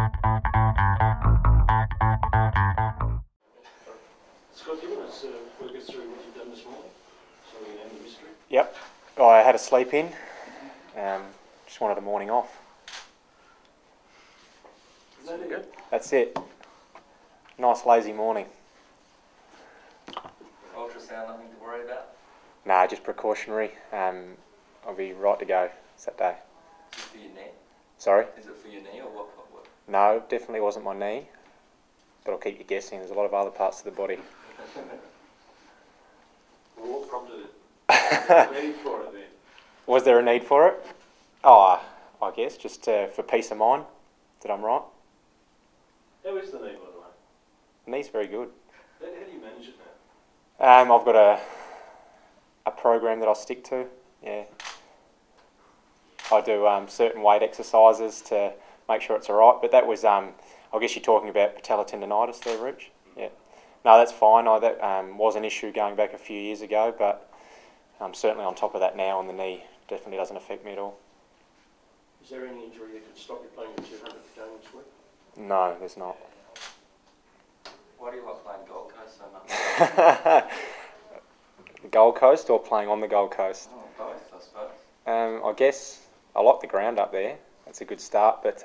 Scott, do you want to work us through what you've done this morning? So we know the mystery. Yep, I had a sleep in, just wanted a morning off. Is that good? That's it. Nice lazy morning. Ultrasound, nothing to worry about? Nah, just precautionary. I'll be right to go Saturday. Is it for your knee? Sorry? Is it for your knee or what? No, definitely wasn't my knee, but I'll keep you guessing. There's a lot of other parts of the body. Well, what prompted it? Was there a need for it then? Was there a need for it? Oh, I guess just for peace of mind that I'm right. How is the knee, by the way? The knee's very good. How do you manage it now? I've got a program that I stick to. Yeah, I do certain weight exercises to make sure it's all right. But that was, I guess you're talking about patellar tendonitis there, Rich. Yeah. No, that's fine. That was an issue going back a few years ago, but I'm certainly on top of that now, and the knee definitely doesn't affect me at all. Is there any injury that could stop you playing the 200 game this week? No, there's not. Why do you like playing Gold Coast so much? The Gold Coast or playing on the Gold Coast? Oh, both, I suppose. I guess I like the ground up there. That's a good start, but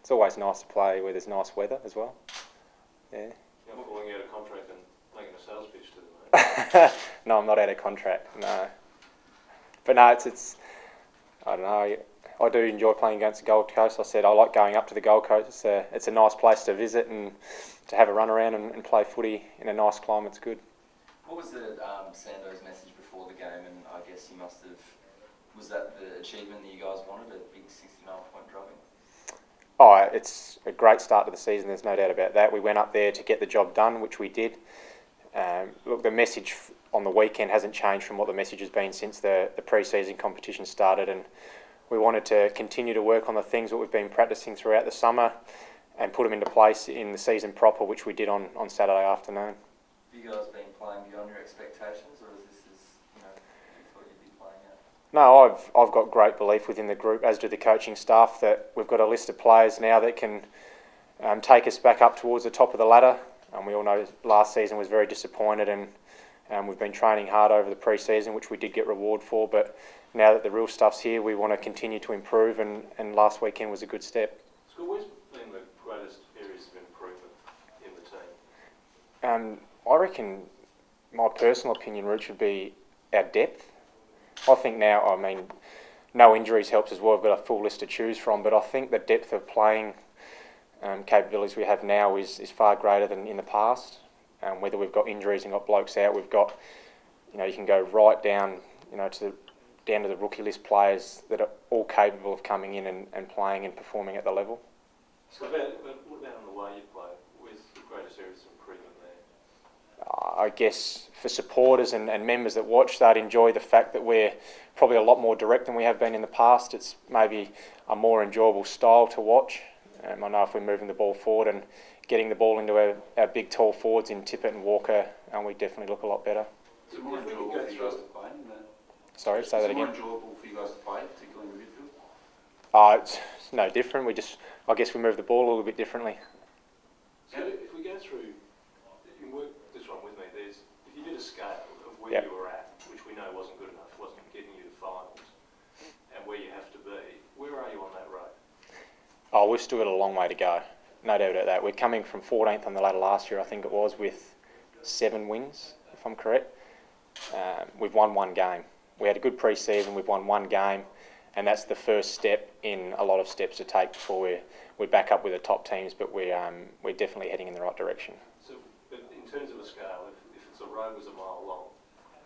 it's always nice to play where there's nice weather as well. Yeah. You're not falling out of contract and making a sales pitch to them, mate? No, I'm not out of contract, no. But no, it's I don't know, I do enjoy playing against the Gold Coast. I said I like going up to the Gold Coast. It's a nice place to visit and to have a run around and play footy in a nice climate. It's good. What was the Sando's message before the game? And I guess you must have, was that the achievement that you guys wanted, a big 69-point drubbing? Oh, it's a great start to the season, there's no doubt about that. We went up there to get the job done, which we did. Look, the message on the weekend hasn't changed from what the message has been since the pre-season competition started, and we wanted to continue to work on the things that we've been practicing throughout the summer and put them into place in the season proper, which we did on Saturday afternoon. Have you guys been playing beyond your expectations, or is this you thought you'd be playing at? No, I've got great belief within the group, as do the coaching staff, that we've got a list of players now that can take us back up towards the top of the ladder. And we all know last season was very disappointed, and we've been training hard over the pre-season, which we did get reward for. But now that the real stuff's here, we want to continue to improve, and last weekend was a good step. So where's been the greatest areas of improvement in the team? I reckon, my personal opinion, Rich, would be our depth. I think now, I mean, no injuries helps as well. We've got a full list to choose from, but I think the depth of playing capabilities we have now is far greater than in the past. Whether we've got injuries and got blokes out, we've got, you can go right down, down to the rookie list players that are all capable of coming in and playing and performing at the level. So what about on the way you play? Where's the greatest areas of improvement there? I guess for supporters and members that watch, they'd enjoy the fact that we're probably a lot more direct than we have been in the past. It's maybe a more enjoyable style to watch. I know if we're moving the ball forward and getting the ball into our big tall forwards in Tippett and Walker, we definitely look a lot better. Is it more enjoyable for you guys to play? Sorry, say that again. Is it more enjoyable for you guys to play, particularly in the midfield? It's no different. I guess we move the ball a little bit differently. So if we go through, you can work this one with me. If you did a scale of where Yep. you were at, which we know wasn't good enough, wasn't getting you to finals, and where you have to be, where are you on that road? Oh, we've still got a long way to go. No doubt about that. We're coming from 14th on the ladder last year, I think it was, with 7 wins, if I'm correct. We've won 1 game. We had a good pre-season, we've won 1 game, and that's the first step in a lot of steps to take before we're back up with the top teams, but we're definitely heading in the right direction. So, but in terms of a scale, if it's a road was a mile long,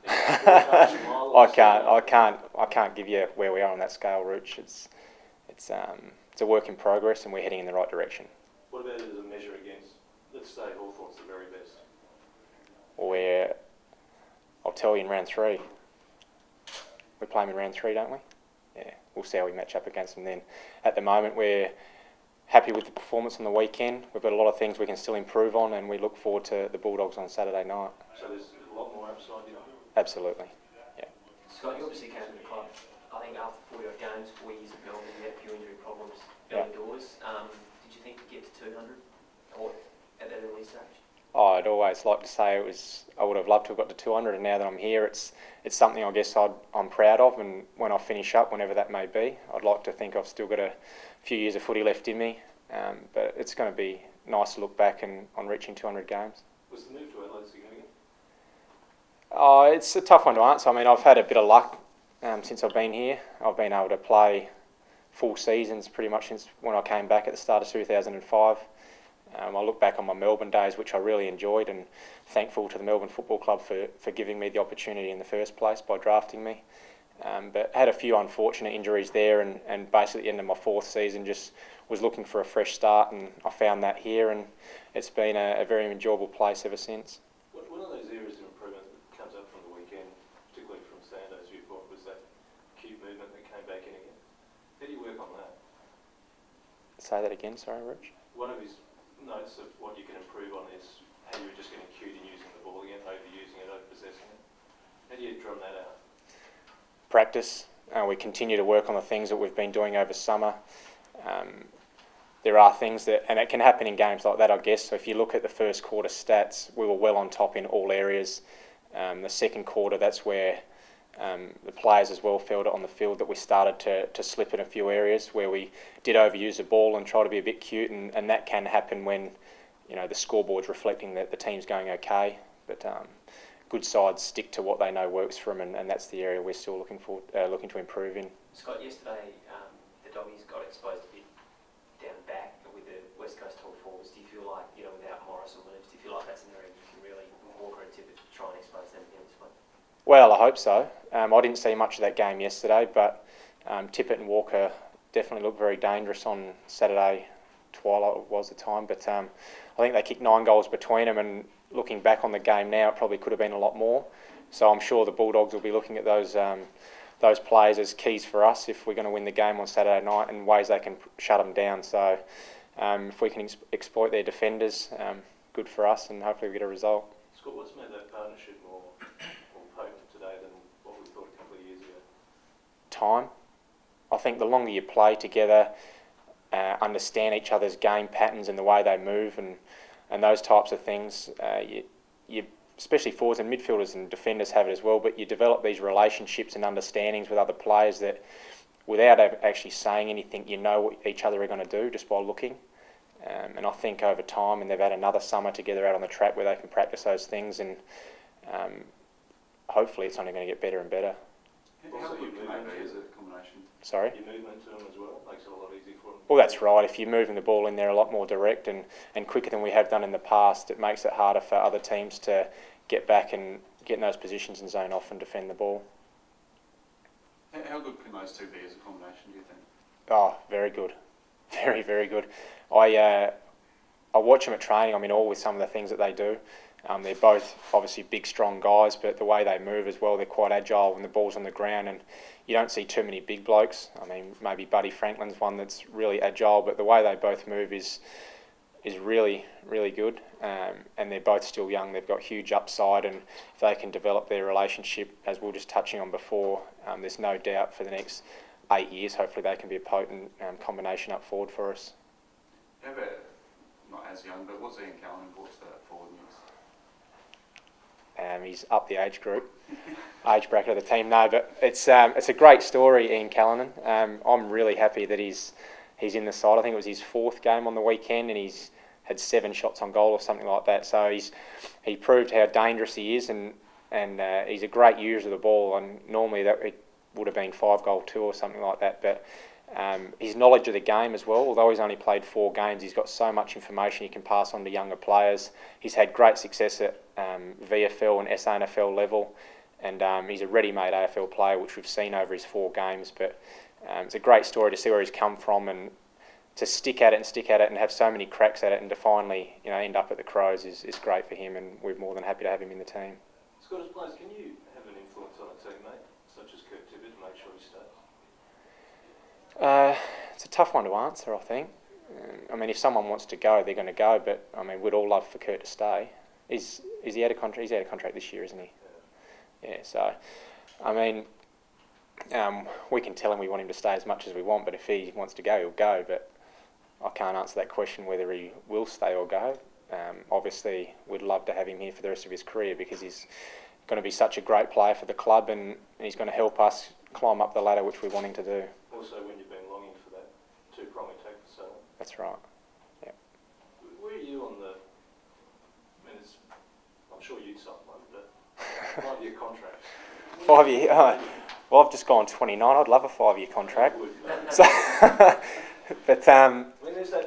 a mile I can't give you where we are on that scale, Rich. It's a work in progress, and we're heading in the right direction. What about it as a measure against, let's say Hawthorn's the very best? I'll tell you in round 3. We play them in round 3, don't we? Yeah, we'll see how we match up against them then. At the moment, we're happy with the performance on the weekend. We've got a lot of things we can still improve on, and we look forward to the Bulldogs on Saturday night. So there's a lot more upside, you know? Absolutely, yeah. Scott, you obviously came to the club, I think after 40 odd games, 4 years at Melbourne, you had a few injury problems Yeah. early doors. Did you think I'd always like to say I would have loved to have got to 200, and now that I'm here, it's something I guess I'm proud of, and when I finish up, whenever that may be, I'd like to think I've still got a few years of footy left in me, but it's going to be nice to look back on reaching 200 games. Was the move to Adelaide significant? It's a tough one to answer. I mean, I've had a bit of luck since I've been here. I've been able to play full seasons pretty much since when I came back at the start of 2005. I look back on my Melbourne days, which I really enjoyed, and thankful to the Melbourne Football Club for giving me the opportunity in the first place by drafting me. But had a few unfortunate injuries there, and basically at the end of my fourth season just was looking for a fresh start, and I found that here, and it's been a very enjoyable place ever since. One of those areas of improvement that comes up from the weekend, particularly from Sando's viewpoint, was that cute movement that came back in again. How do you work on that? Say that again, sorry, Rich. One of his notes of what you can improve on is how you were just getting cute in using the ball again, overusing it, overpossessing it. How do you drum that out? Practice. We continue to work on the things that we've been doing over summer. There are things that, and it can happen in games like that, I guess. So if you look at the first quarter stats, we were well on top in all areas. The second quarter, that's where the players as well felt it on the field that we started to slip in a few areas where we did overuse the ball and try to be a bit cute, and that can happen when the scoreboard's reflecting that the team's going okay. But good sides stick to what they know works for them, and that's the area we're still looking to improve in. Scott, yesterday the Doggies got exposed a bit down back with the West Coast tall forwards. Do you feel like, without Morris or Williams, do you feel like that's an area you can really Walker and Tippett try and expose them again this week? Well, I hope so. I didn't see much of that game yesterday, but Tippett and Walker definitely looked very dangerous on Saturday twilight was the time. But I think they kicked 9 goals between them, and looking back on the game now, it probably could have been a lot more. So I'm sure the Bulldogs will be looking at those players as keys for us if we're going to win the game on Saturday night, and ways they can shut them down. So if we can exploit their defenders, good for us, and hopefully we get a result. Scott, what's made that partnership more potent today than what we thought a couple of years ago? Time. I think the longer you play together, understand each other's game patterns and the way they move, and those types of things, you especially forwards and midfielders and defenders have it as well, but you develop these relationships and understandings with other players that without actually saying anything, you know what each other are going to do just by looking. And I think over time, and they've had another summer together out on the track where they can practice those things, and hopefully it's only going to get better and better. How good can they be as a combination? Sorry? Your movement to them as well makes it a lot easier for them. Well, that's right. If you're moving the ball in there a lot more direct and quicker than we have done in the past, it makes it harder for other teams to get back and get in those positions and zone off and defend the ball. How good can those two be as a combination, do you think? Oh, very good. Very, very good. I watch them at training. I'm in awe with some of the things that they do. They're both obviously big, strong guys, but the way they move as well, they're quite agile when the ball's on the ground, and you don't see too many big blokes. I mean, maybe Buddy Franklin's one that's really agile, but the way they both move is really, really good. And they're both still young. They've got huge upside, and if they can develop their relationship, as we were just touching on before, there's no doubt for the next 8 years, hopefully they can be a potent combination up forward for us. How about, not as young, but what's Ian Callan brought to that forward news? He's up the age group, age bracket of the team. No, but it's a great story, Ian Callanan. I'm really happy that he's in the side. I think it was his 4th game on the weekend, and he's had 7 shots on goal or something like that. So he proved how dangerous he is, and he's a great user of the ball. And normally it would have been 5-goal 2 or something like that. But his knowledge of the game as well, although he's only played 4 games, he's got so much information he can pass on to younger players. He's had great success at VFL and SANFL level, and he's a ready-made AFL player, which we've seen over his 4 games. But it's a great story to see where he's come from, and to stick at it and have so many cracks at it, and to finally end up at the Crows is great for him, and we're more than happy to have him in the team. Scott, as players, can you have an influence on a teammate, such as Kurt Tippett, to make sure he stays? It's a tough one to answer, I think. I mean, if someone wants to go, they're going to go, but I mean, we'd all love for Kurt to stay. Is he out of contract? He's out of contract this year, isn't he? Yeah, so, I mean, we can tell him we want him to stay as much as we want, but if he wants to go, he'll go. But I can't answer that question whether he will stay or go. obviously we'd love to have him here for the rest of his career because he's going to be such a great player for the club and he's going to help us climb up the ladder, which we're wanting to do. Also, when you've been longing for that two-prong attack for so long. That's right. Yeah. Where are you on the? I mean, I'm sure you'd sign one, but 5-year contract. 5 year. Well, I've just gone 29. I'd love a 5-year contract. So, but I mean,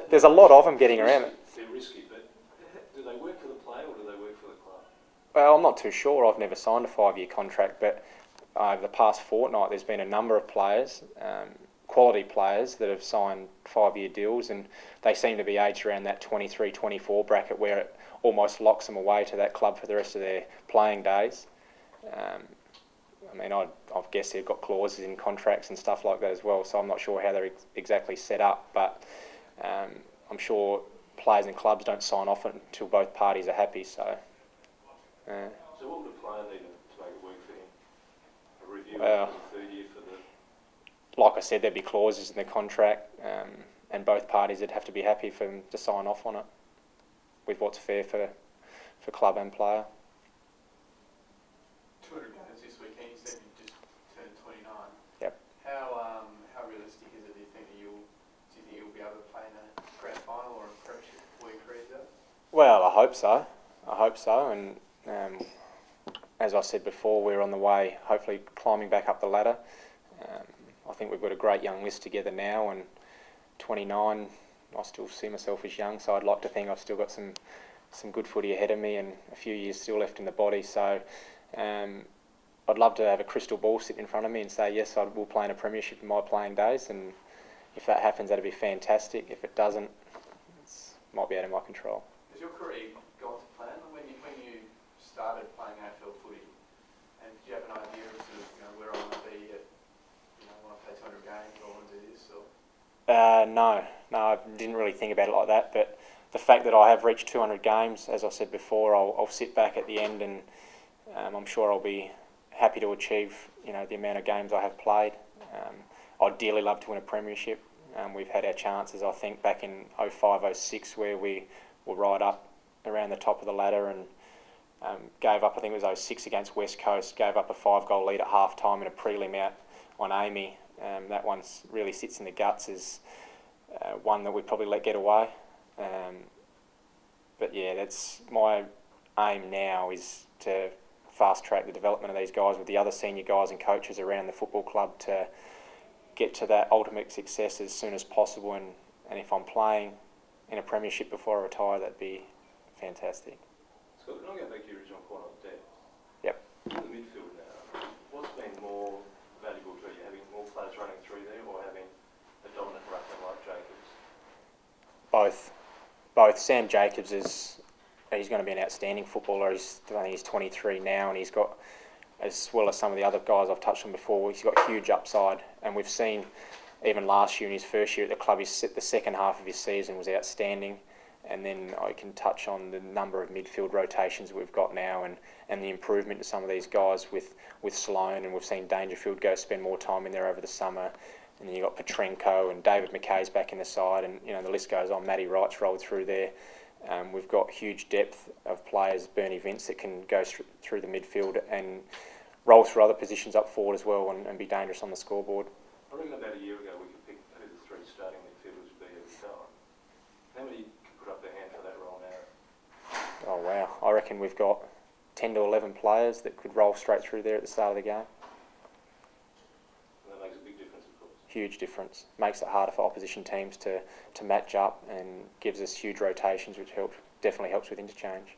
there's a lot of them getting around it. They're risky, but do they work for the player or do they work for the club? Well, I'm not too sure. I've never signed a 5-year contract, but over the past fortnight, there's been a number of players, quality players, that have signed 5-year deals, and they seem to be aged around that 23, 24 bracket where it almost locks them away to that club for the rest of their playing days. I mean, I guess they've got clauses in contracts and stuff like that as well, so I'm not sure how they're exactly set up, but I'm sure players and clubs don't sign off until both parties are happy. So what would a player need to make it work for him? A review Well, for the 3rd year for the... like I said, there'd be clauses in the contract, and both parties would have to be happy for them to sign off on it with what's fair for club and player. 200 games this weekend. You said you just turned 29. Yep. How realistic is it? Do you think you'll be able to play in a grand final or a Premiership before your career's out? Well, I hope so. And as I said before, we're on the way, hopefully climbing back up the ladder. I think we've got a great young list together now, and 29, I still see myself as young, so I'd like to think I've still got some good footy ahead of me and a few years still left in the body. So I'd love to have a crystal ball sit in front of me and say, yes, I will play in a Premiership in my playing days, and if that happens, that'd be fantastic. If it doesn't, it might be out of my control. Has your career gone to plan when you started playing AFL footy? And did you have an idea of sort of, where I want to be at, I want to play 200 games, or I want to do this, or? No, I didn't really think about it like that, but the fact that I have reached 200 games, as I said before, I'll sit back at the end and I'm sure I'll be happy to achieve, the amount of games I have played. I'd dearly love to win a Premiership. We've had our chances, I think, back in 05-06 where we were right up around the top of the ladder and gave up, I think it was 06 against West Coast, gave up a 5-goal lead at half-time in a prelim out on Amy. That one really sits in the guts as one that we probably let get away. But yeah, that's my aim now, is to fast-track the development of these guys with the other senior guys and coaches around the football club to get to that ultimate success as soon as possible. And if I'm playing in a Premiership before I retire, that'd be fantastic. Scott, can I go back to your original point on depth? Yep. In the midfield now, what's been more valuable to you, having more players running through there or having a dominant ruckman like Jacobs? Both. Sam Jacobs he's going to be an outstanding footballer. I think he's 23 now, and he's got, as well as some of the other guys I've touched on before, he's got huge upside. And we've seen, even last year in his first year at the club, the second half of his season was outstanding. And then I can touch on the number of midfield rotations we've got now and the improvement to some of these guys with Sloane, and we've seen Dangerfield go spend more time in there over the summer. And then you've got Petrenko and David McKay's back in the side, and the list goes on. Matty Wright's rolled through there. We've got huge depth of players, Bernie Vince, that can go through the midfield and roll through other positions up forward as well and be dangerous on the scoreboard. I reckon about a year ago we could pick who the 3 starting midfielders would be every time. How many could put up their hand for that role now? Oh wow, I reckon we've got 10 to 11 players that could roll straight through there at the start of the game. And that makes a big difference, of course. Huge difference. Makes it harder for opposition teams to match up and gives us huge rotations, which definitely helps with interchange.